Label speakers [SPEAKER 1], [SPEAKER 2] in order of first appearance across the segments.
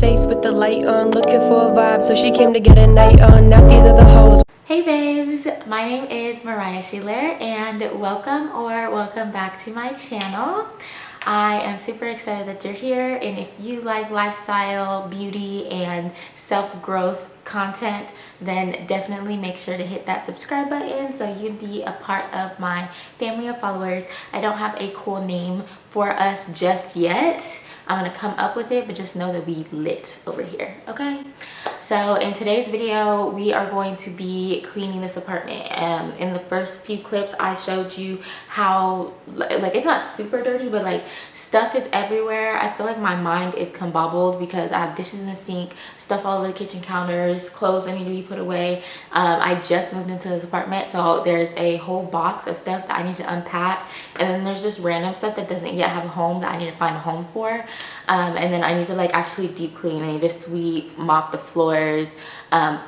[SPEAKER 1] face with the light on, looking for a vibe, so she came to get a night on. Now these are the hoes.
[SPEAKER 2] Hey babes, my name is Mariah Sheeler and welcome back to my channel. I am super excited that you're here, and if you like lifestyle, beauty, and self-growth content, then definitely make sure to hit that subscribe button so you can be a part of my family of followers. I don't have a cool name for us just yet. I'm gonna come up with it, but just know that we lit over here, okay? So in today's video, we are going to be cleaning this apartment. In the first few clips, I showed you how, like, it's not super dirty, but like stuff is everywhere. I feel like my mind is combobbled because I have dishes in the sink, stuff all over the kitchen counters, clothes that need to be put away. I just moved into this apartment, so there's a whole box of stuff that I need to unpack. And then there's just random stuff that doesn't yet have a home that I need to find a home for. And then I need to like actually deep clean. I need to sweep, mop the floors,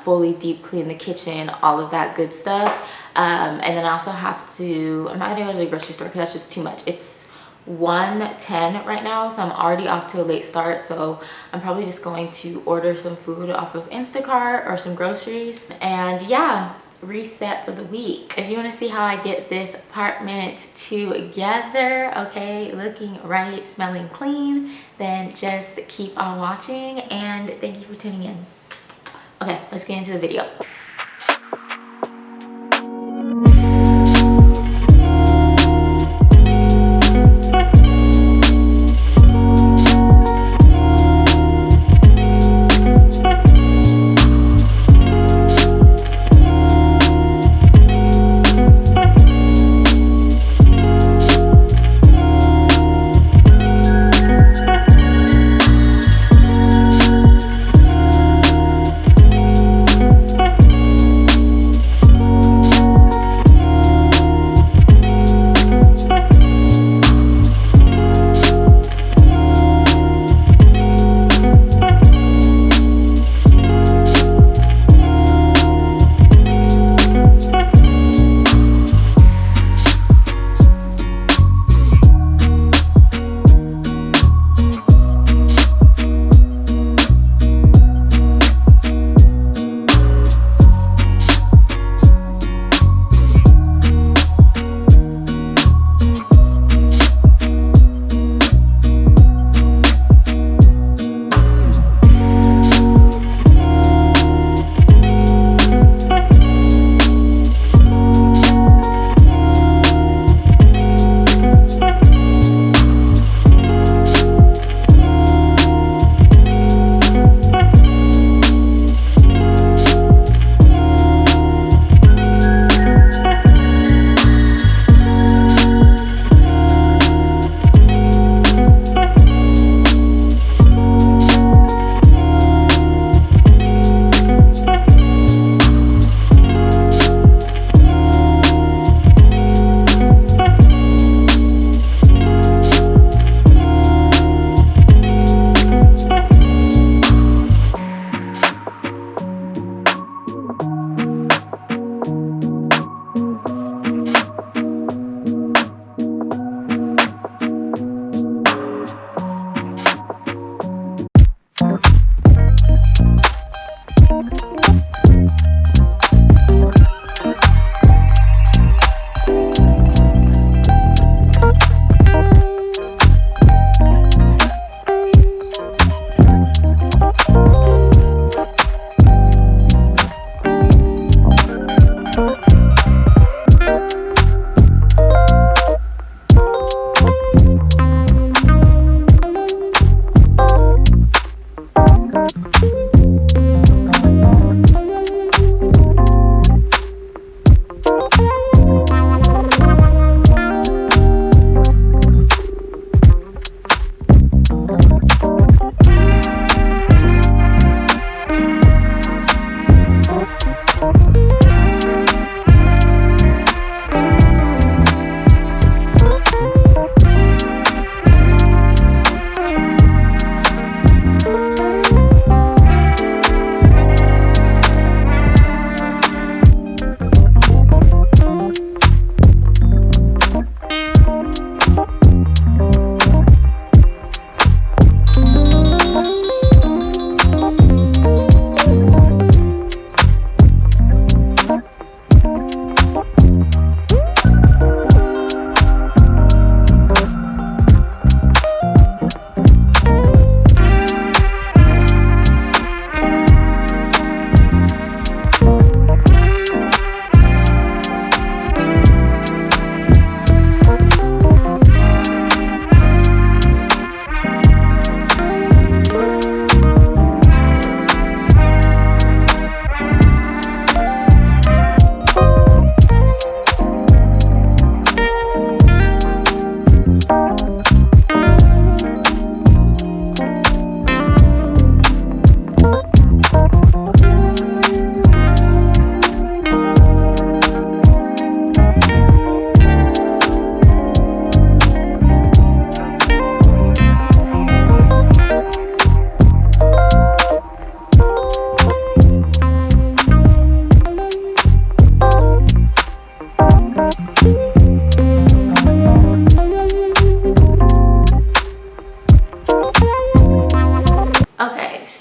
[SPEAKER 2] fully deep clean the kitchen, all of that good stuff. And then I also have to, I'm not gonna go to the grocery store because that's just too much. It's 1:10 right now, so I'm already off to a late start. So I'm probably just going to order some food off of Instacart or some groceries, and yeah, reset for the week. If you want to see how I get this apartment together, okay, looking right, smelling clean, then just keep on watching, and thank you for tuning in. Okay, let's get into the video.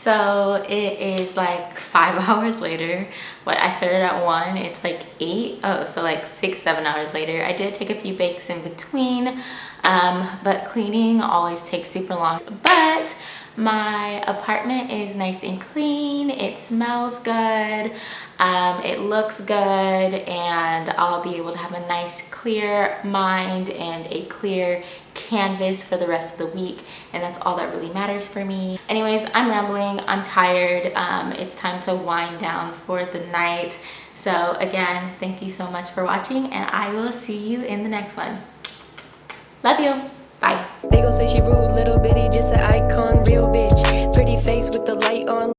[SPEAKER 2] So it is like 5 hours later. What I started at 1, it's like 8. Oh, so like 6-7 hours later. I did take a few breaks in between, but cleaning always takes super long. But my apartment is nice and clean. It smells good. It looks good, and I'll be able to have a nice clear mind and a clear canvas for the rest of the week, and that's all that really matters for me. Anyways, I'm rambling, I'm tired. It's time to wind down for the night. So again, thank you so much for watching, and I will see you in the next one. Love you. Bye.
[SPEAKER 1] They gon' say she rude, little bitty, just an icon, real bitch. Pretty face with the light on.